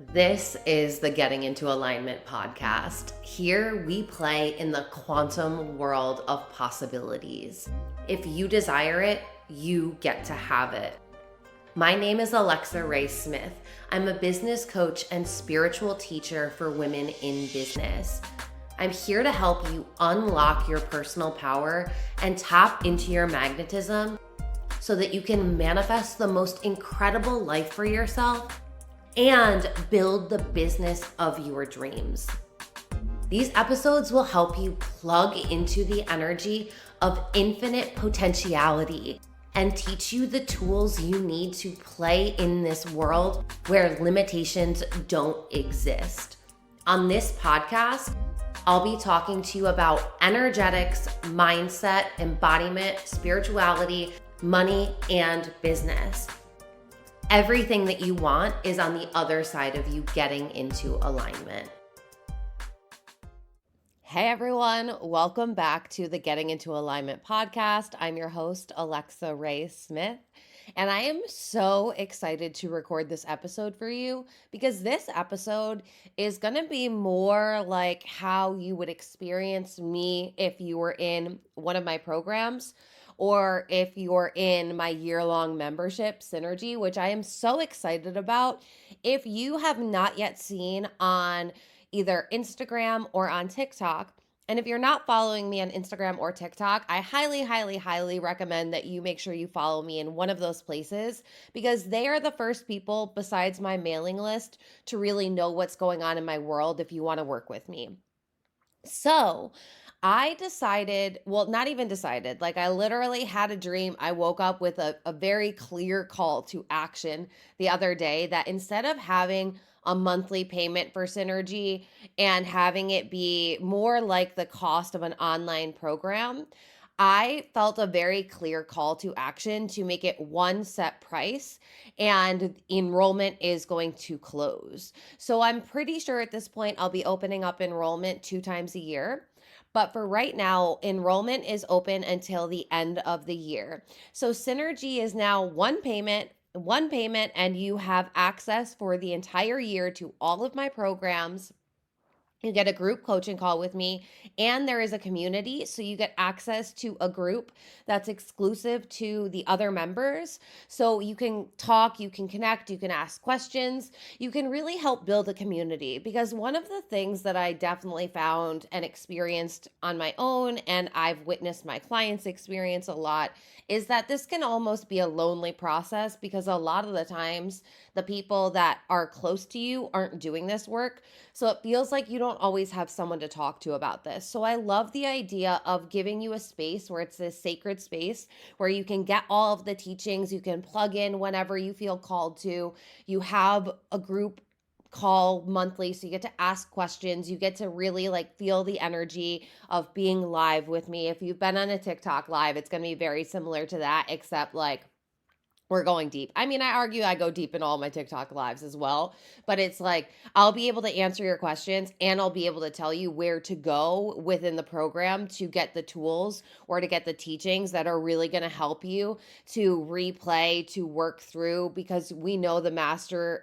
This is the Getting Into Alignment podcast. Here we play in the quantum world of possibilities. If you desire it, you get to have it. My name is Alexa Ray Smith. I'm a business coach and spiritual teacher for women in business. I'm here to help you unlock your personal power and tap into your magnetism so that you can manifest the most incredible life for yourself and build the business of your dreams. These episodes will help you plug into the energy of infinite potentiality and teach you the tools you need to play in this world where limitations don't exist. On this podcast, I'll be talking to you about energetics, mindset, embodiment, spirituality, money, and business. Everything that you want is on the other side of you getting into alignment. Hey everyone, welcome back to the Getting Into Alignment podcast. I'm your host, Alexa Ray Smith, and I am so excited to record this episode for you because this episode is going to be more like how you would experience me if you were in one of my programs, or if you're in my year-long membership, Synergy, which I am so excited about. If you have not yet seen on either Instagram or on TikTok, and if you're not following me on Instagram or TikTok, I highly recommend that you make sure you follow me in one of those places because they are the first people besides my mailing list to really know what's going on in my world if you want to work with me. So I decided, well, not even decided, like I literally had a dream. I woke up with a very clear call to action the other day that instead of having a monthly payment for Synergy and having it be more like the cost of an online program, I felt a very clear call to action to make it one set price and enrollment is going to close. So I'm pretty sure at this point I'll be opening up enrollment 2 times a year. But for right now, enrollment is open until the end of the year. So Synergy is now one payment, and you have access for the entire year to all of my programs. You get a group coaching call with me, and there is a community. So you get access to a group that's exclusive to the other members. So you can talk, you can connect, you can ask questions, you can really help build a community. Because one of the things that I definitely found and experienced on my own, and I've witnessed my clients experience a lot, is that this can almost be a lonely process because a lot of the times the people that are close to you aren't doing this work. So it feels like you don't always have someone to talk to about this. So I love the idea of giving you a space where it's this sacred space where you can get all of the teachings, you can plug in whenever you feel called to. You have a group call monthly so you get to ask questions, you get to really like feel the energy of being live with me. If you've been on a TikTok live, it's going to be very similar to that, except like we're going deep. I mean, I argue I go deep in all my TikTok lives as well, but it's like I'll be able to answer your questions and I'll be able to tell you where to go within the program to get the tools or to get the teachings that are really going to help you to replay, to work through, because we know that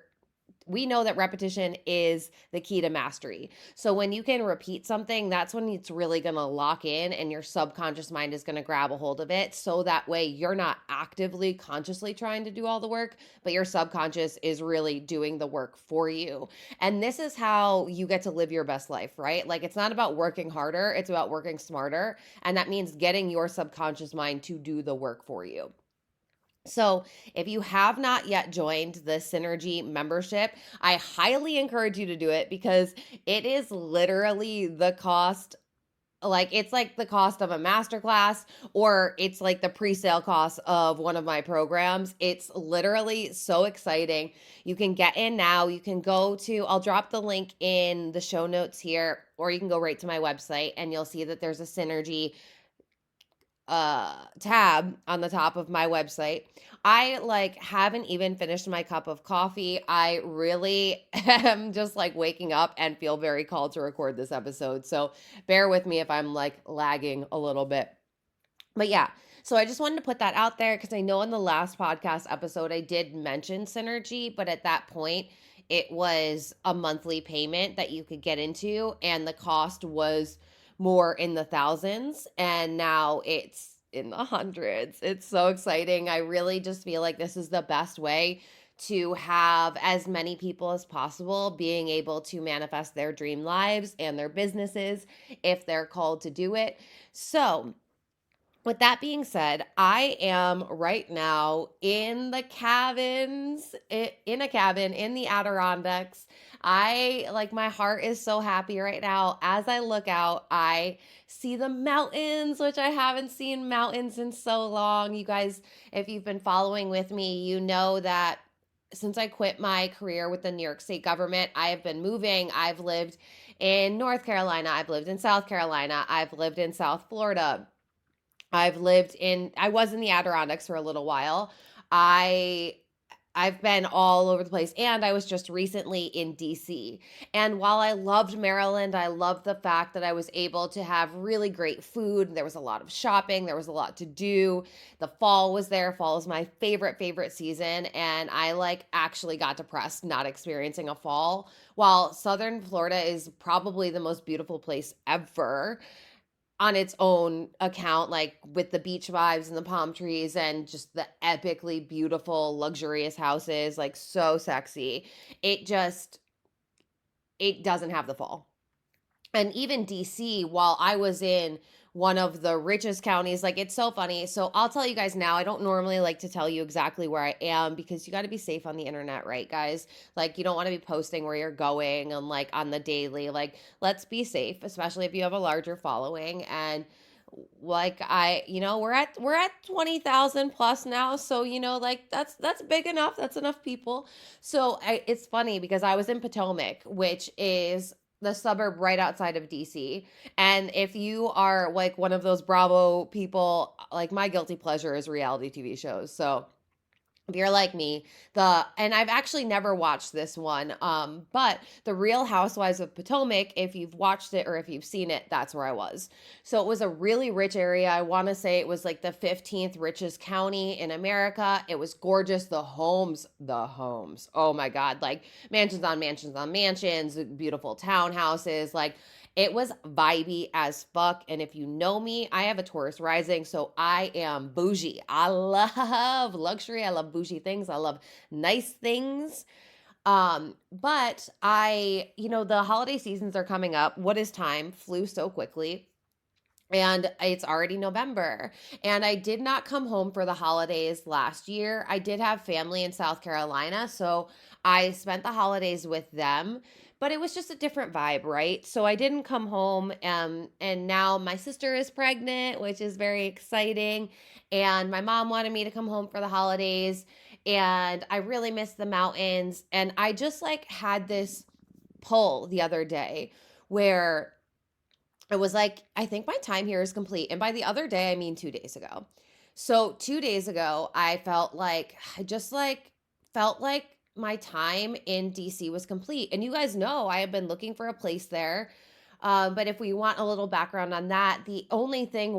repetition is the key to mastery. So when you can repeat something, that's when it's really going to lock in and your subconscious mind is going to grab a hold of it. So that way you're not actively, consciously trying to do all the work, but your subconscious is really doing the work for you. And this is how you get to live your best life, right? Like it's not about working harder, it's about working smarter. And that means getting your subconscious mind to do the work for you. So, if you have not yet joined the Synergy membership, I highly encourage you to do it because it is literally the cost. Like, it's like the cost of a masterclass, or it's like the pre sale cost of one of my programs. It's literally so exciting. You can get in now. You can go to, I'll drop the link in the show notes here, or you can go right to my website and you'll see that there's a Synergy tab on the top of my website. I like haven't even finished my cup of coffee. I really am just like waking up and feel very called to record this episode. So bear with me if I'm like lagging a little bit. But yeah, so I just wanted to put that out there because I know in the last podcast episode I did mention Synergy, but at that point it was a monthly payment that you could get into, and the cost was more in the thousands, and now it's in the hundreds. It's so exciting. I really just feel like this is the best way to have as many people as possible being able to manifest their dream lives and their businesses if they're called to do it. So, with that being said, I am right now in the cabins, in a cabin in the Adirondacks. I like my heart is so happy right now. As I look out, I see the mountains, which I haven't seen mountains in so long. You guys, if you've been following with me, you know that since I quit my career with the New York State government, I have been moving. I've lived in North Carolina, I've lived in South Carolina, I've lived in South Florida. I was in the Adirondacks for a little while. I I've been all over the place, and I was just recently in DC. And while I loved Maryland, I loved the fact that I was able to have really great food. There was a lot of shopping, there was a lot to do. The fall was there. Fall is my favorite season, and I like actually got depressed not experiencing a fall. While Southern Florida is probably the most beautiful place ever on its own account, like with the beach vibes and the palm trees and just the epically beautiful, luxurious houses, like so sexy. It just, it doesn't have the fall. And even DC, while I was in one of the richest counties, like it's so funny. So I'll tell you guys now, I don't normally like to tell you exactly where I am because you got to be safe on the internet, right, guys? Like you don't want to be posting where you're going and like on the daily. Like let's be safe, especially if you have a larger following. And like we're at 20,000 plus now, so like that's big enough. That's enough people. So it's funny because I was in Potomac, which is the suburb right outside of DC. And if you are like one of those Bravo people, like my guilty pleasure is reality TV shows. So if you're like me, and I've actually never watched this one, but the Real Housewives of Potomac, if you've watched it or if you've seen it, that's where I was. So it was a really rich area. I want to say it was like the 15th richest county in America. It was gorgeous. The homes. Oh my God, like mansions on mansions on mansions, beautiful townhouses, like it was vibey as fuck. And if you know me, I have a Taurus rising, so I am bougie. I love luxury. I love bougie things. I love nice things. But the holiday seasons are coming up. What is time? Flew so quickly. And it's already November. And I did not come home for the holidays last year. I did have family in South Carolina. So I spent the holidays with them, but it was just a different vibe, right? So I didn't come home. And now my sister is pregnant, which is very exciting. And my mom wanted me to come home for the holidays. And I really missed the mountains. And I just like had this pull the other day where it was like, I think my time here is complete. And by the other day, I mean 2 days ago. So 2 days ago, I just like felt like my time in DC was complete. And you guys know I have been looking for a place there. But if we want a little background on that, the only thing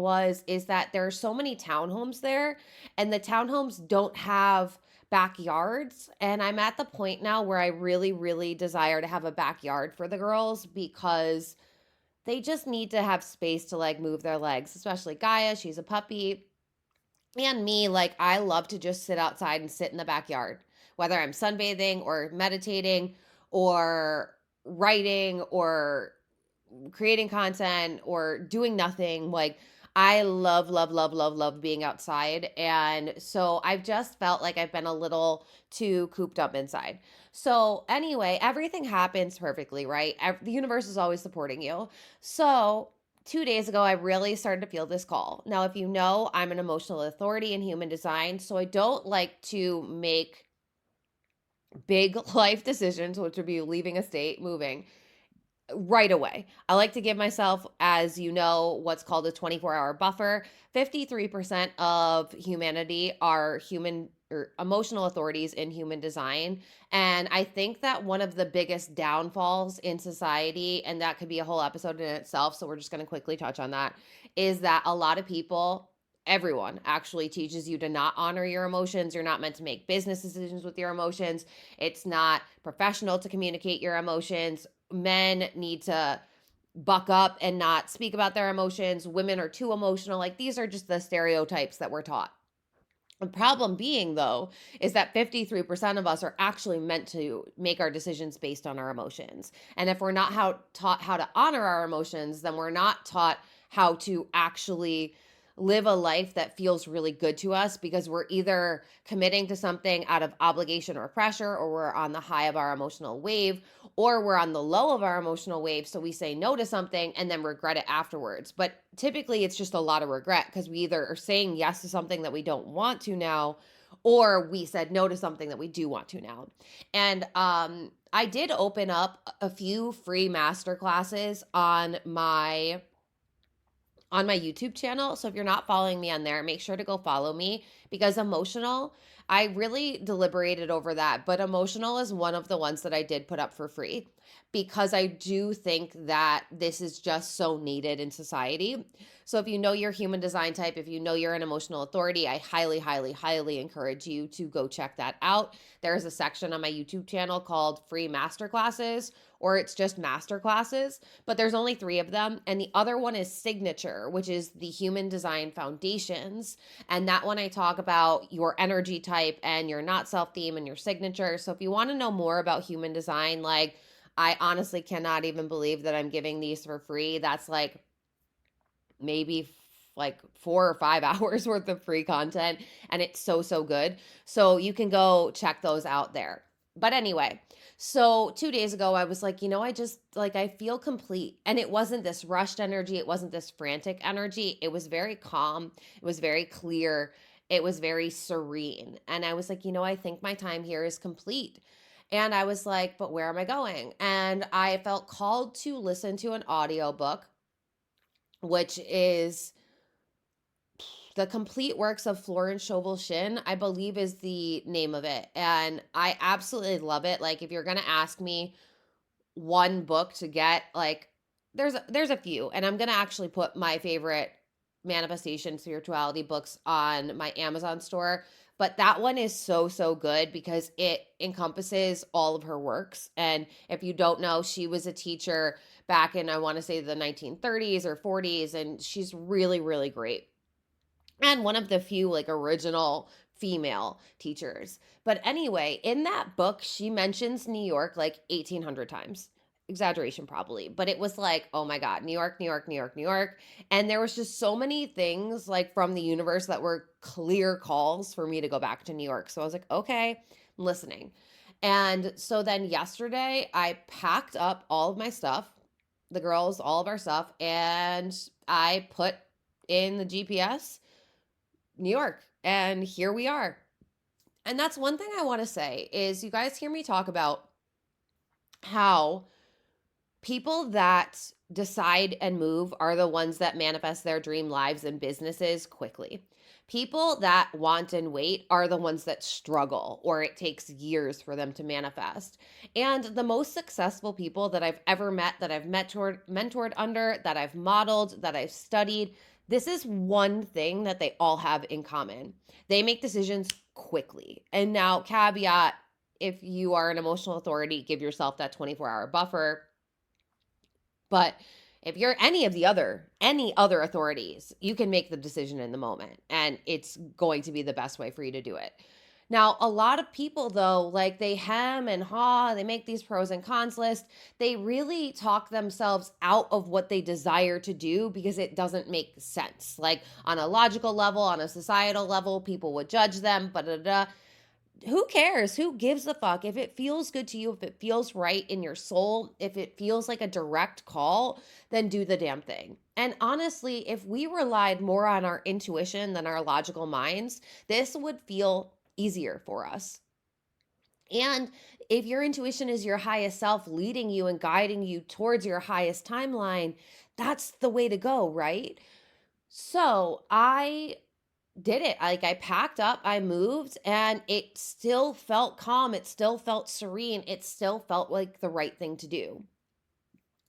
is that there are so many townhomes there, and the townhomes don't have backyards. And I'm at the point now where I really, really desire to have a backyard for the girls because they just need to have space to like move their legs, especially Gaia. She's a puppy. And me, like, I love to just sit outside and sit in the backyard, whether I'm sunbathing or meditating or writing or creating content or doing nothing. Like, I love, love, love, love, love being outside. And so I've just felt like I've been a little too cooped up inside. So, anyway, everything happens perfectly, right? The universe is always supporting you. So, 2 days ago, I really started to feel this call. Now, if you know, I'm an emotional authority in human design. So, I don't like to make big life decisions, which would be leaving a state, moving right away. I like to give myself, as you know, what's called a 24-hour buffer. 53% of humanity are human or emotional authorities in human design. And I think that one of the biggest downfalls in society, and that could be a whole episode in itself, so we're just going to quickly touch on that, is that a lot of people everyone actually teaches you to not honor your emotions. You're not meant to make business decisions with your emotions. It's not professional to communicate your emotions. Men need to buck up and not speak about their emotions. Women are too emotional. Like, these are just the stereotypes that we're taught. The problem being, though, is that 53% of us are actually meant to make our decisions based on our emotions. And if we're not taught how to honor our emotions, then we're not taught how to actually live a life that feels really good to us, because we're either committing to something out of obligation or pressure, or we're on the high of our emotional wave, or we're on the low of our emotional wave. So we say no to something and then regret it afterwards. But typically it's just a lot of regret, because we either are saying yes to something that we don't want to now, or we said no to something that we do want to now. And I did open up a few free master classes on my YouTube channel. So if you're not following me on there, make sure to go follow me, because emotional, I really deliberated over that, but emotional is one of the ones that I did put up for free, because I do think that this is just so needed in society. So if you know your human design type, if you know you're an emotional authority, I highly, highly, highly encourage you to go check that out. There's a section on my YouTube channel called free masterclasses, or it's just masterclasses, but there's only 3 of them. And the other one is signature, which is the human design foundations. And that one I talk about your energy type and your not self theme and your signature. So if you want to know more about human design, like, I honestly cannot even believe that I'm giving these for free. That's like maybe like 4 or 5 hours worth of free content, and it's so, so good. So you can go check those out there. But anyway, so 2 days ago I was like, I just like, I feel complete. And it wasn't this rushed energy, it wasn't this frantic energy. It was very calm, it was very clear, it was very serene. And I was like, I think my time here is complete. And I was like, but where am I going? And I felt called to listen to an audiobook, which is The Complete Works of Florence Scovel Shinn, I believe is the name of it. And I absolutely love it. Like, if you're going to ask me one book to get, like, there's a few, and I'm going to actually put my favorite manifestation spirituality books on my Amazon store. But that one is so, so good, because it encompasses all of her works. And if you don't know, she was a teacher back in, I want to say, the 1930s or 40s, and she's really, really great, and one of the few like original female teachers. But anyway, in that book, she mentions New York like 1,800 times. Exaggeration probably, but it was like, oh my God, New York, New York, New York, New York. And there was just so many things like from the universe that were clear calls for me to go back to New York. So I was like, okay, I'm listening. And so then yesterday, I packed up all of my stuff, the girls, all of our stuff, and I put in the GPS New York, and here we are. And that's one thing I want to say is, you guys hear me talk about how people that decide and move are the ones that manifest their dream lives and businesses quickly. People that want and wait are the ones that struggle, or it takes years for them to manifest. And the most successful people that I've ever met, that I've mentored under, that I've modeled, that I've studied, this is one thing that they all have in common. They make decisions quickly. And now, caveat, if you are an emotional authority, give yourself that 24-hour buffer. But if you're any other authorities, you can make the decision in the moment, and it's going to be the best way for you to do it. Now, a lot of people, though, like, they hem and haw, they make these pros and cons lists. They really talk themselves out of what they desire to do because it doesn't make sense. Like, on a logical level, on a societal level, people would judge them, but who cares? Who gives a fuck? If it feels good to you, if it feels right in your soul, if it feels like a direct call, then do the damn thing. And honestly, if we relied more on our intuition than our logical minds, this would feel easier for us. And if your intuition is your highest self leading you and guiding you towards your highest timeline, that's the way to go, right? So I did it. Like, I packed up, I moved, and it still felt calm. It still felt serene. It still felt like the right thing to do.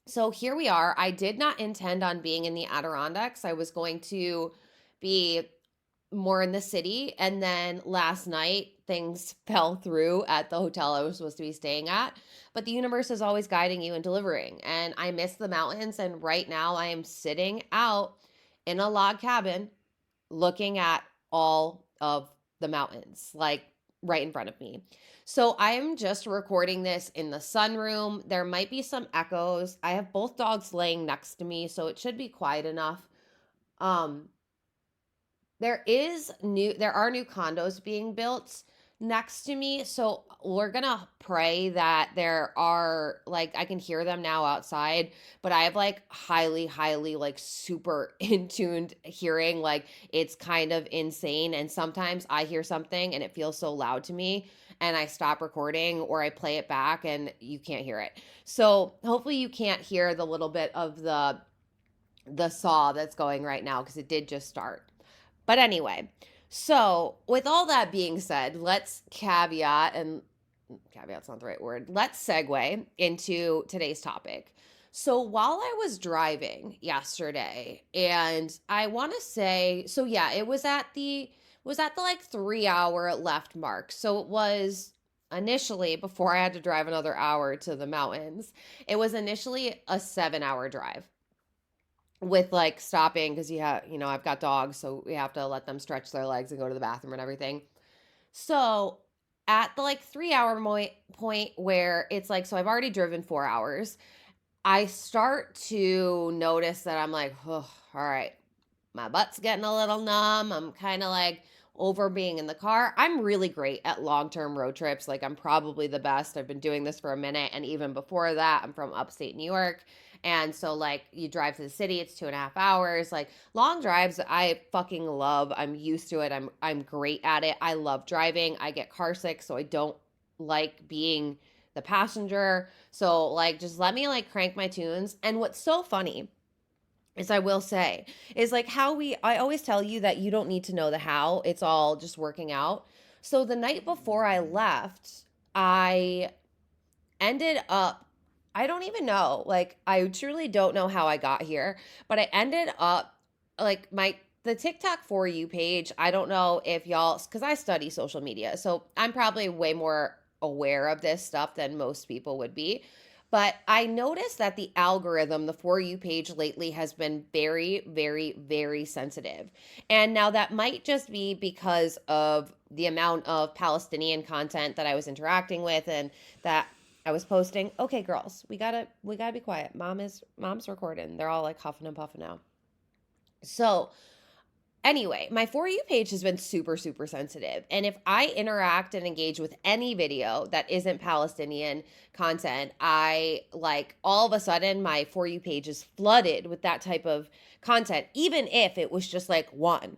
So here we are. I did not intend on being in the Adirondacks. I was going to be more in the city. And then last night, things fell through at the hotel I was supposed to be staying at. But the universe is always guiding you and delivering. And I miss the mountains. And right now, I am sitting out in a log cabin looking at all of the mountains, like right in front of me. So I am just recording this in the sunroom. There might be some echoes. I have both dogs laying next to me, so it should be quiet enough. Um, there are new condos being built next to me, so we're gonna pray that there are, like, I can hear them now outside, but I have like highly like super in tuned hearing, like it's kind of insane. And sometimes I hear something and it feels so loud to me and I stop recording or I play it back and you can't hear it. So hopefully you can't hear the little bit of the saw that's going right now because it did just start. But anyway, so with all that being said, let's caveat's not the right word. Let's segue into today's topic. So while I was driving yesterday, and I want to say, so yeah, it was at the like 3 hour left mark. So it was initially, before I had to drive another hour to the mountains, it was initially a 7 hour drive with like stopping because I've got dogs, so we have to let them stretch their legs and go to the bathroom and everything. So at the like 3 hour point where it's like, so I've already driven 4 hours, I start to notice that I'm like, oh, all right, my butt's getting a little numb. I'm kind of like over being in the car. I'm really great at long-term road trips. Like I'm probably the best. I've been doing this for a minute. And even before that, I'm from upstate New York. And so like you drive to the city, it's 2.5 hours. Like long drives, I fucking love. I'm used to it. I'm great at it. I love driving. I get car sick, so I don't like being the passenger. So like just let me like crank my tunes. And what's so funny is, I will say, is like I always tell you that you don't need to know the how, it's all just working out. So the night before I left, I ended up, I don't even know, like I truly don't know how I got here, but I ended up like the TikTok for you page. I don't know if y'all, because I study social media, so I'm probably way more aware of this stuff than most people would be. But I noticed that the algorithm, the For You page lately has been very sensitive. And now that might just be because of the amount of Palestinian content that I was interacting with and that I was posting. Okay, girls, we gotta be quiet. Mom's recording. They're all like huffing and puffing now. So anyway, my For You page has been super sensitive. And if I interact and engage with any video that isn't Palestinian content, I like all of a sudden my For You page is flooded with that type of content, even if it was just like one.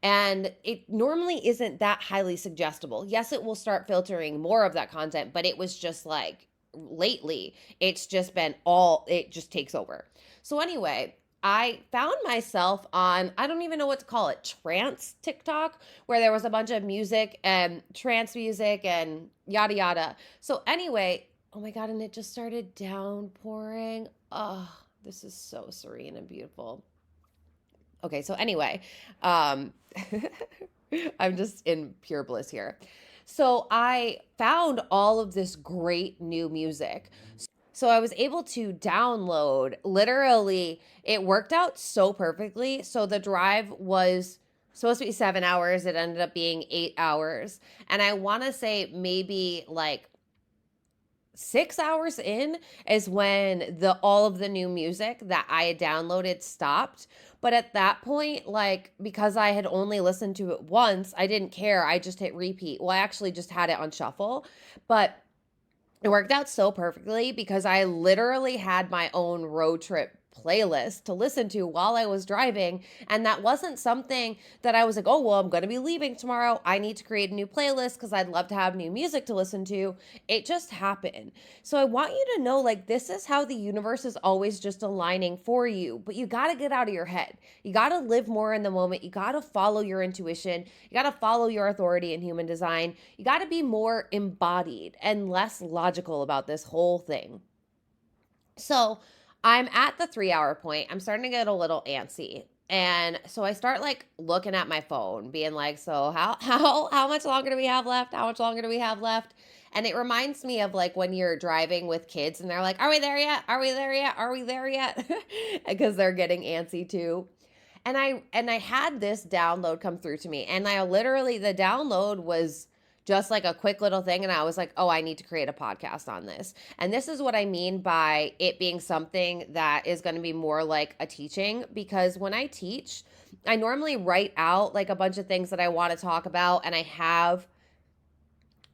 And it normally isn't that highly suggestible. Yes, it will start filtering more of that content, but it was just like lately, it just takes over. So anyway, I found myself on, I don't even know what to call it, trance TikTok, where there was a bunch of music and trance music and yada yada. So anyway, oh my God, and it just started downpouring. Oh, this is so serene and beautiful. Okay, so anyway, um, I'm just in pure bliss here. So I found all of this great new music. So I was able to download, literally, it worked out so perfectly. So the drive was supposed to be 7 hours. It ended up being 8 hours. And I want to say maybe like 6 hours in is when the all of the new music that I had downloaded stopped. But at that point, like because I had only listened to it once, I didn't care. I just hit repeat. Well, I actually just had it on shuffle, but it worked out so perfectly because I literally had my own road trip playlist to listen to while I was driving. And that wasn't something that I was like, oh, well, I'm going to be leaving tomorrow. I need to create a new playlist because I'd love to have new music to listen to. It just happened. So I want you to know, like, this is how the universe is always just aligning for you. But you got to get out of your head. You got to live more in the moment. You got to follow your intuition. You got to follow your authority in human design. You got to be more embodied and less logical about this whole thing. So I'm at the 3 hour point. I'm starting to get a little antsy. And so I start like looking at my phone, being like, so how much longer do we have left? How much longer do we have left? And it reminds me of like when you're driving with kids and they're like, are we there yet? Are we there yet? Are we there yet? Because they're getting antsy too. And I had this download come through to me. And I literally the download was just like a quick little thing, and I was like, "Oh, I need to create a podcast on this." And this is what I mean by it being something that is going to be more like a teaching, because when I teach, I normally write out like a bunch of things that I want to talk about, and I have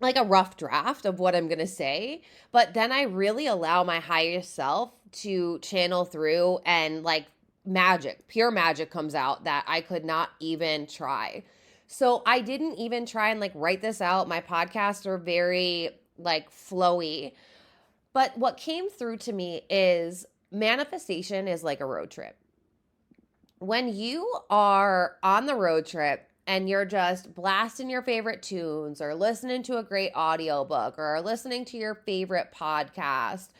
like a rough draft of what I'm going to say, but then I really allow my higher self to channel through, and like magic, pure magic comes out that I could not even try. So I didn't even try and like write this out. My podcasts are very like flowy. But what came through to me is manifestation is like a road trip. When you are on the road trip and you're just blasting your favorite tunes or listening to a great audiobook or listening to your favorite podcast,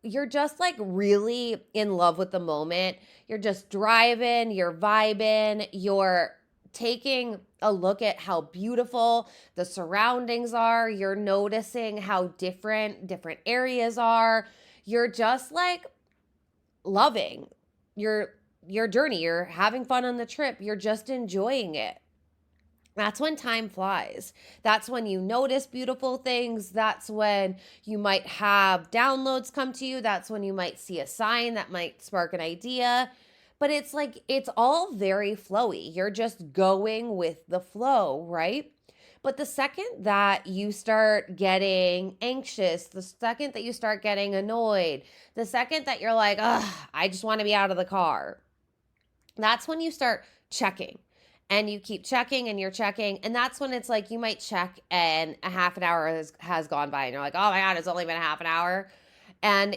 you're just like really in love with the moment. You're just driving, you're vibing, you're taking a look at how beautiful the surroundings are. You're noticing how different areas are. You're just like loving your your journey. You're having fun on the trip. You're just enjoying it. That's when time flies. That's when you notice beautiful things. That's when you might have downloads come to you. That's when you might see a sign that might spark an idea. But it's like, it's all very flowy. You're just going with the flow, right? But the second that you start getting anxious, the second that you start getting annoyed, the second that you're like, ugh, I just want to be out of the car, that's when you start checking, and you keep checking and you're checking. And that's when it's like you might check and a half an hour has gone by and you're like, oh my God, it's only been a half an hour. And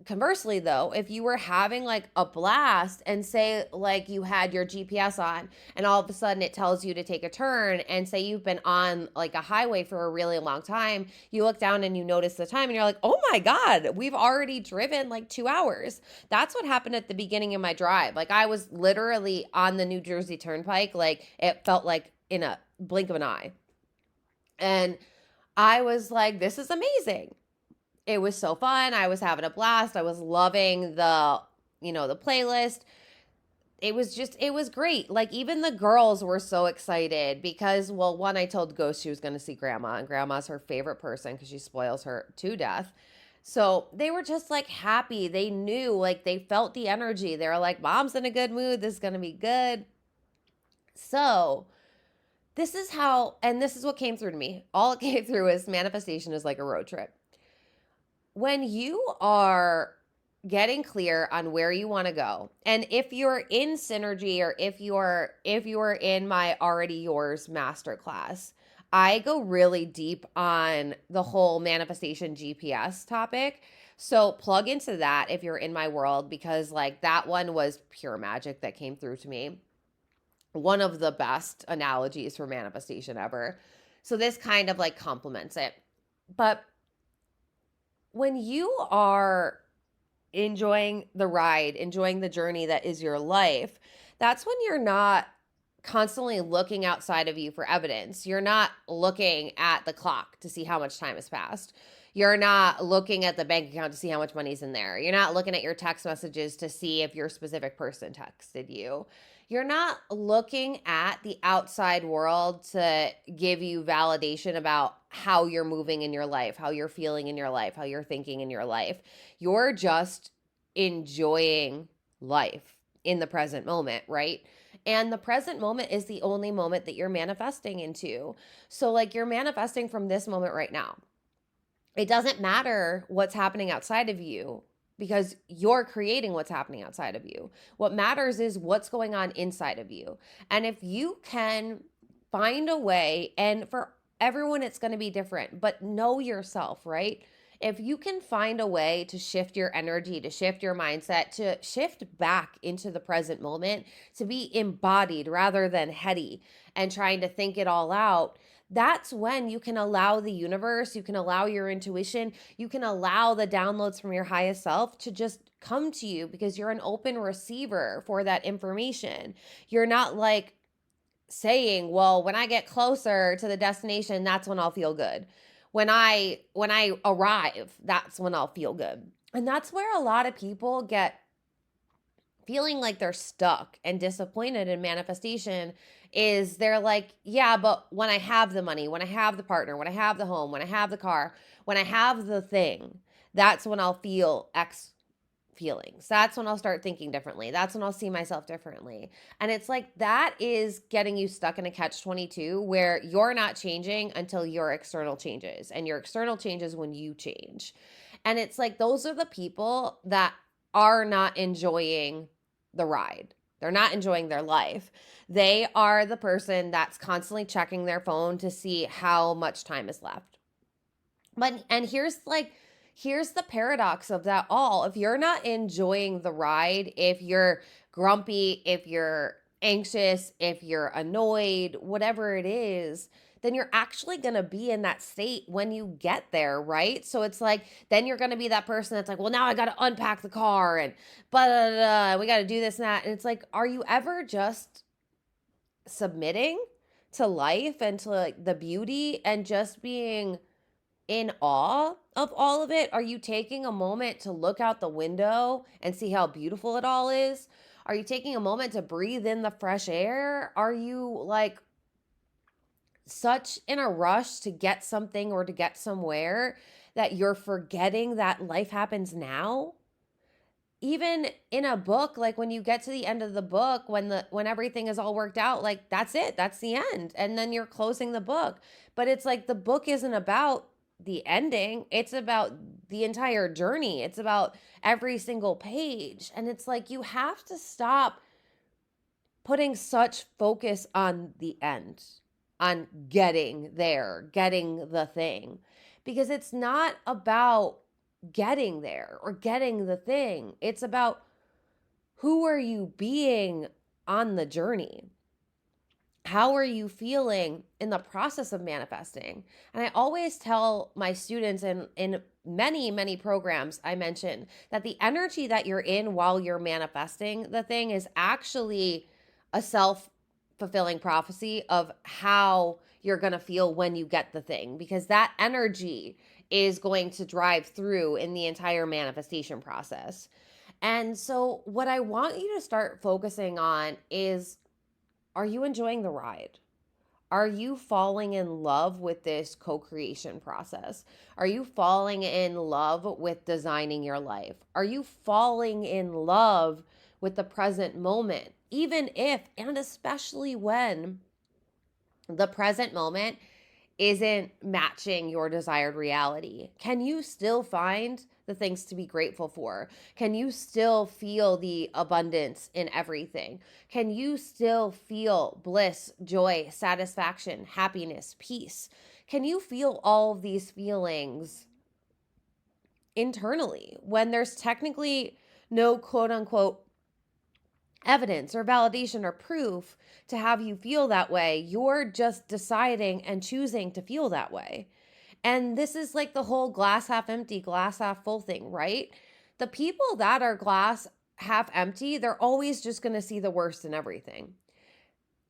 conversely though, if you were having like a blast and say like you had your GPS on and all of a sudden it tells you to take a turn, and say you've been on like a highway for a really long time, you look down and you notice the time and you're like, oh my God, we've already driven like 2 hours. That's what happened at the beginning of my drive. Like I was literally on the New Jersey Turnpike. Like it felt like in a blink of an eye. And I was like, this is amazing. It was so fun. I was having a blast. I was loving the playlist. It was great. Like even the girls were so excited because, well, one, I told Ghost she was going to see Grandma, and Grandma's her favorite person because she spoils her to death. So they were just like happy. They knew, like they felt the energy. They were like, Mom's in a good mood. This is going to be good. So this is how, and this is what came through to me. All it came through is manifestation is like a road trip. When you are getting clear on where you want to go, and if you're in Synergy, or if you're in my Already Yours masterclass, I go really deep on the whole manifestation GPS topic. So plug into that if you're in my world, because like that one was pure magic that came through to me. One of the best analogies for manifestation ever. So this kind of like complements it. But when you are enjoying the ride, enjoying the journey that is your life, that's when you're not constantly looking outside of you for evidence. You're not looking at the clock to see how much time has passed. You're not looking at the bank account to see how much money's in there. You're not looking at your text messages to see if your specific person texted you. You're not looking at the outside world to give you validation about how you're moving in your life, how you're feeling in your life, how you're thinking in your life. You're just enjoying life in the present moment, right? And the present moment is the only moment that you're manifesting into. So, like, you're manifesting from this moment right now. It doesn't matter what's happening outside of you, because you're creating what's happening outside of you. What matters is what's going on inside of you. And if you can find a way, and for everyone it's going to be different, but know yourself, right? If you can find a way to shift your energy, to shift your mindset, to shift back into the present moment, to be embodied rather than heady and trying to think it all out, that's when you can allow the universe, you can allow your intuition, you can allow the downloads from your highest self to just come to you because you're an open receiver for that information. You're not like saying, well, when I get closer to the destination, that's when I'll feel good. When I arrive, that's when I'll feel good. And that's where a lot of people get feeling like they're stuck and disappointed in manifestation is they're like, yeah, but when I have the money, when I have the partner, when I have the home, when I have the car, when I have the thing, that's when I'll feel X feelings. That's when I'll start thinking differently. That's when I'll see myself differently. And it's like that is getting you stuck in a catch 22 where you're not changing until your external changes. And your external changes when you change. And it's like those are the people that are not enjoying the ride. They're not enjoying their life. They are the person that's constantly checking their phone to see how much time is left. But and here's the paradox of that all. If you're not enjoying the ride, if you're grumpy, if you're anxious, if you're annoyed, whatever it is, then you're actually going to be in that state when you get there, right? So it's like, then you're going to be that person that's like, well, now I got to unpack the car and we got to do this and that. And it's like, are you ever just submitting to life and to like the beauty and just being in awe of all of it? Are you taking a moment to look out the window and see how beautiful it all is? Are you taking a moment to breathe in the fresh air? Are you like such in a rush to get something or to get somewhere that you're forgetting that life happens now? Even in a book, like when you get to the end of the book, when everything is all worked out, like that's it, that's the end, and then you're closing the book. But it's like the book isn't about the ending, it's about the entire journey, it's about every single page. And it's like you have to stop putting such focus on the end, on getting there, getting the thing, because it's not about getting there or getting the thing. It's about who are you being on the journey? How are you feeling in the process of manifesting? And I always tell my students in many, many programs, I mention that the energy that you're in while you're manifesting the thing is actually a self fulfilling prophecy of how you're going to feel when you get the thing, because that energy is going to drive through in the entire manifestation process. And so, what I want you to start focusing on is, are you enjoying the ride? Are you falling in love with this co creation process? Are you falling in love with designing your life? Are you falling in love with the present moment? Even if, and especially when the present moment isn't matching your desired reality, can you still find the things to be grateful for? Can you still feel the abundance in everything? Can you still feel bliss, joy, satisfaction, happiness, peace? Can you feel all of these feelings internally when there's technically no quote unquote evidence or validation or proof to have you feel that way? You're just deciding and choosing to feel that way. And this is like the whole glass half empty, glass half full thing, right? The people that are glass half empty, they're always just going to see the worst in everything.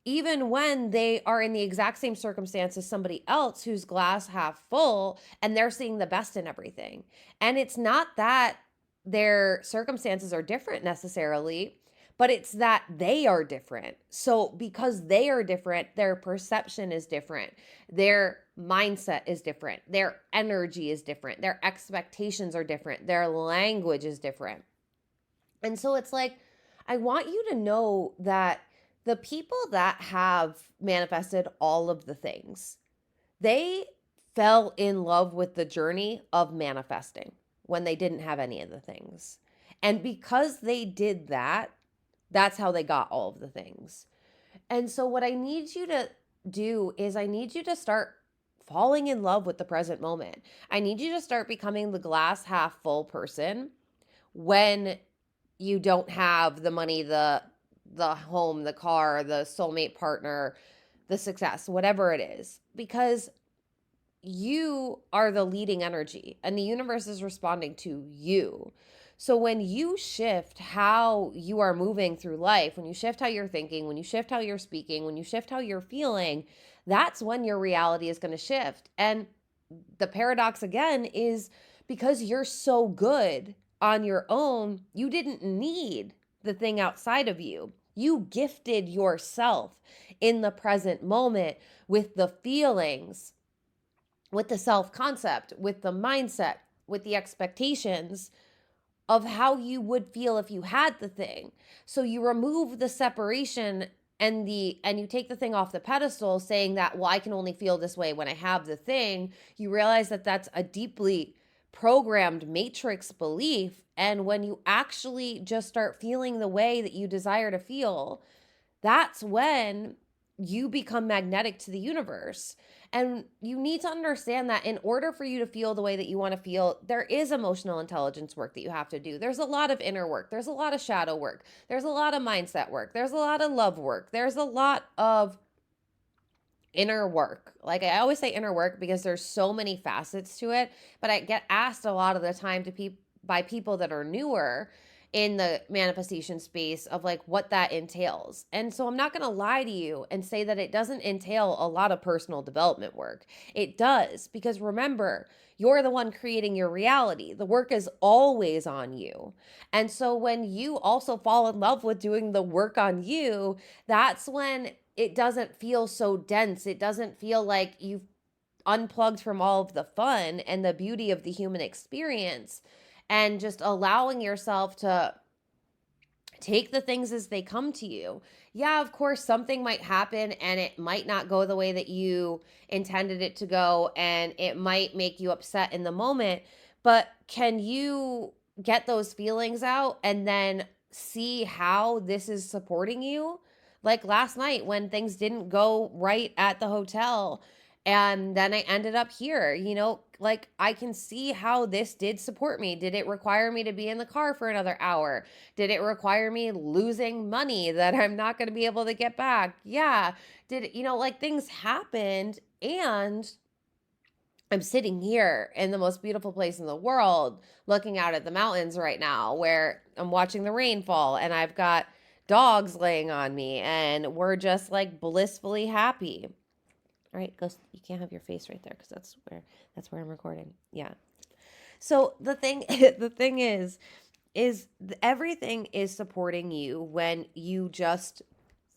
Even when they are in the exact same circumstance as somebody else who's glass half full and they're seeing the best in everything. And it's not that their circumstances are different necessarily, but it's that they are different. So because they are different, their perception is different. Their mindset is different. Their energy is different. Their expectations are different. Their language is different. And so it's like, I want you to know that the people that have manifested all of the things, they fell in love with the journey of manifesting when they didn't have any of the things. And because they did that, that's how they got all of the things. And so, what I need you to do is, I need you to start falling in love with the present moment. I need you to start becoming the glass half full person when you don't have the money, the home, the car, the soulmate partner, the success, whatever it is, because you are the leading energy and the universe is responding to you. So when you shift how you are moving through life, when you shift how you're thinking, when you shift how you're speaking, when you shift how you're feeling, that's when your reality is going to shift. And the paradox again is because you're so good on your own, you didn't need the thing outside of you. You gifted yourself in the present moment with the feelings, with the self concept, with the mindset, with the expectations of how you would feel if you had the thing. So you remove the separation and you take the thing off the pedestal saying that, well, I can only feel this way when I have the thing. You realize that that's a deeply programmed matrix belief, and when you actually just start feeling the way that you desire to feel, that's when you become magnetic to the universe. And you need to understand that in order for you to feel the way that you want to feel, there is emotional intelligence work that you have to do. There's a lot of inner work. There's a lot of shadow work. There's a lot of mindset work. There's a lot of love work. There's a lot of inner work. Like I always say inner work because there's so many facets to it, but I get asked a lot of the time by people that are newer in the manifestation space of like what that entails. And so I'm not going to lie to you and say that it doesn't entail a lot of personal development work. It does, because remember, you're the one creating your reality. The work is always on you. And so when you also fall in love with doing the work on you, that's when it doesn't feel so dense. It doesn't feel like you've unplugged from all of the fun and the beauty of the human experience, and just allowing yourself to take the things as they come to you. Yeah, of course, something might happen and it might not go the way that you intended it to go, and it might make you upset in the moment. But can you get those feelings out and then see how this is supporting you? Like last night when things didn't go right at the hotel, and then I ended up here, like I can see how this did support me. Did it require me to be in the car for another hour? Did it require me losing money that I'm not going to be able to get back? Yeah. Like things happened, and I'm sitting here in the most beautiful place in the world looking out at the mountains right now where I'm watching the rain fall, and I've got dogs laying on me, and we're just like blissfully happy. All right, Ghost, you can't have your face right there because that's where I'm recording. Yeah. So the thing the thing is everything is supporting you when you just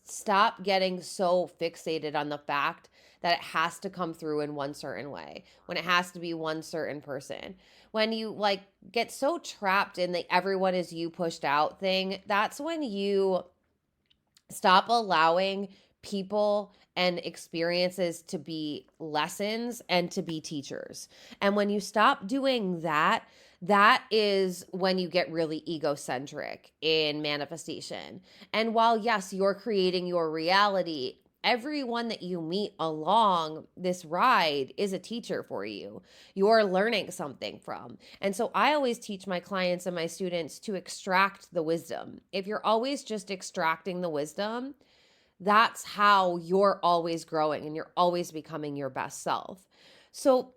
stop getting so fixated on the fact that it has to come through in one certain way, when it has to be one certain person. When you like get so trapped in the everyone is you pushed out thing, that's when you stop allowing people and experiences to be lessons and to be teachers. And when you stop doing that, that is when you get really egocentric in manifestation. And while, yes, you're creating your reality, everyone that you meet along this ride is a teacher for you. You're learning something from. And so I always teach my clients and my students to extract the wisdom. If you're always just extracting the wisdom, that's how you're always growing and you're always becoming your best self. So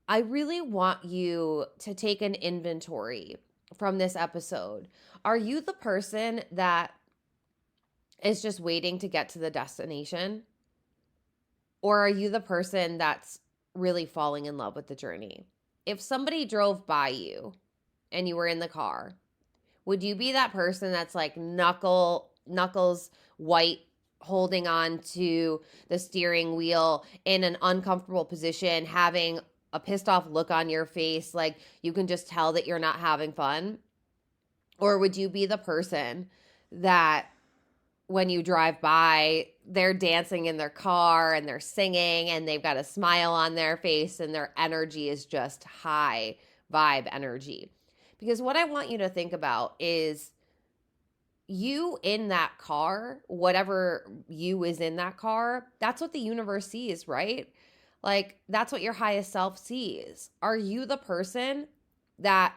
I really want you to take an inventory from this episode. Are you the person that is just waiting to get to the destination? Or are you the person that's really falling in love with the journey? If somebody drove by you and you were in the car, would you be that person that's like knuckles white, holding on to the steering wheel in an uncomfortable position, having a pissed off look on your face, like you can just tell that you're not having fun? Or would you be the person that when you drive by, they're dancing in their car and they're singing and they've got a smile on their face and their energy is just high vibe energy? Because what I want you to think about is you in that car, whatever you is in that car, that's what the universe sees, right? Like that's what your highest self sees. Are you the person that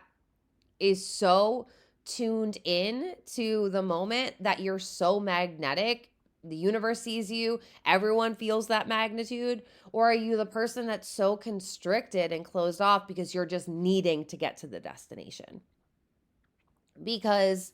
is so tuned in to the moment that you're so magnetic the universe sees you, everyone feels that magnitude? Or are you the person that's so constricted and closed off because you're just needing to get to the destination? Because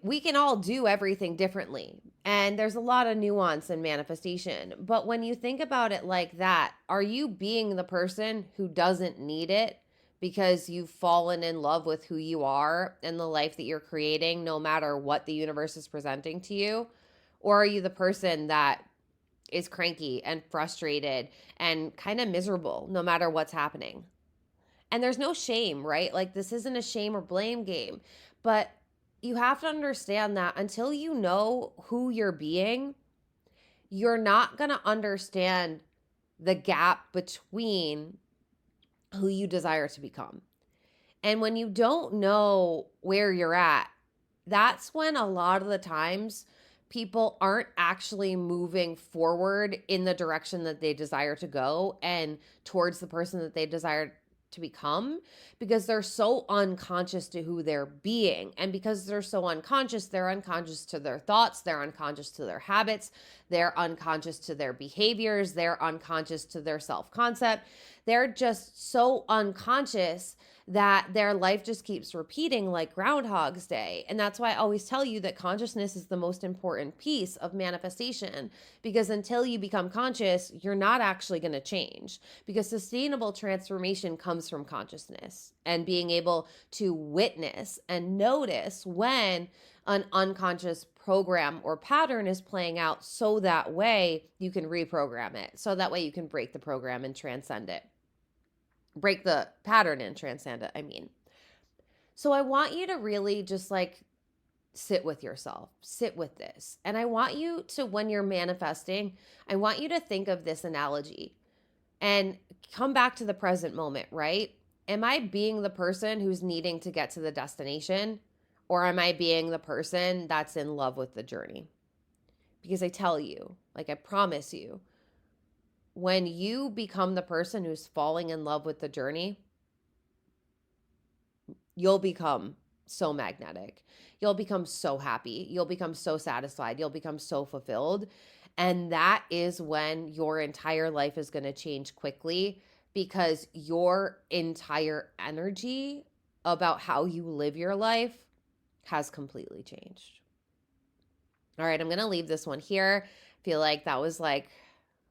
we can all do everything differently. And there's a lot of nuance in manifestation. But when you think about it like that, are you being the person who doesn't need it because you've fallen in love with who you are and the life that you're creating, no matter what the universe is presenting to you? Or are you the person that is cranky and frustrated and kind of miserable no matter what's happening? And there's no shame, right? Like, this isn't a shame or blame game, but you have to understand that until you know who you're being, you're not going to understand the gap between who you desire to become. And when you don't know where you're at, that's when a lot of the times people aren't actually moving forward in the direction that they desire to go and towards the person that they desire to become, because they're so unconscious to who they're being. And because they're so unconscious, they're unconscious to their thoughts, they're unconscious to their habits, they're unconscious to their behaviors, they're unconscious to their self-concept. They're just so unconscious that their life just keeps repeating like Groundhog's Day. And that's why I always tell you that consciousness is the most important piece of manifestation, because until you become conscious, you're not actually going to change, because sustainable transformation comes from consciousness and being able to witness and notice when an unconscious program or pattern is playing out, so that way you can reprogram it. So that way you can break the program and transcend it. Break the pattern and transcend it, I mean. So I want you to really just like sit with yourself, sit with this. And I want you to, when you're manifesting, I want you to think of this analogy and come back to the present moment, right? Am I being the person who's needing to get to the destination, or am I being the person that's in love with the journey? Because I tell you, like I promise you, when you become the person who's falling in love with the journey, you'll become so magnetic. You'll become so happy. You'll become so satisfied. You'll become so fulfilled. And that is when your entire life is going to change quickly, because your entire energy about how you live your life has completely changed. All right, I'm going to leave this one here. I feel like that was like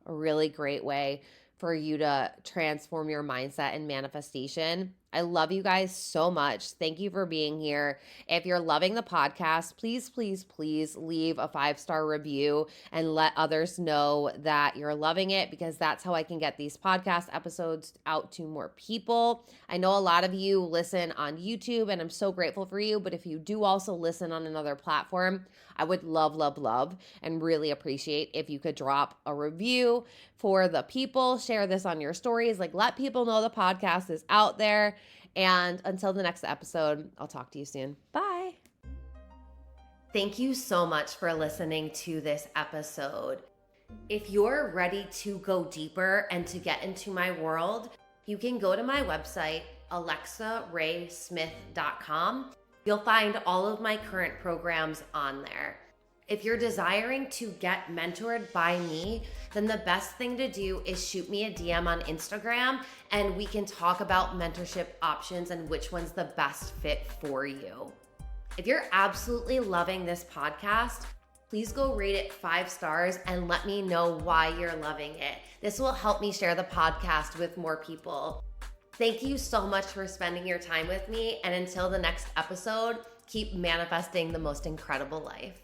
a really great way for you to transform your mindset and manifestation. I love you guys so much. Thank you for being here. If you're loving the podcast, please, please, please leave a 5-star review and let others know that you're loving it, because that's how I can get these podcast episodes out to more people. I know a lot of you listen on YouTube, and I'm so grateful for you. But if you do also listen on another platform, I would love, love, love, and really appreciate if you could drop a review for the people. Share this on your stories. Like, let people know the podcast is out there. And until the next episode, I'll talk to you soon. Bye. Thank you so much for listening to this episode. If you're ready to go deeper and to get into my world, you can go to my website, alexaraysmith.com. You'll find all of my current programs on there. If you're desiring to get mentored by me, then the best thing to do is shoot me a DM on Instagram, and we can talk about mentorship options and which one's the best fit for you. If you're absolutely loving this podcast, please go rate it 5 stars and let me know why you're loving it. This will help me share the podcast with more people. Thank you so much for spending your time with me, and until the next episode, keep manifesting the most incredible life.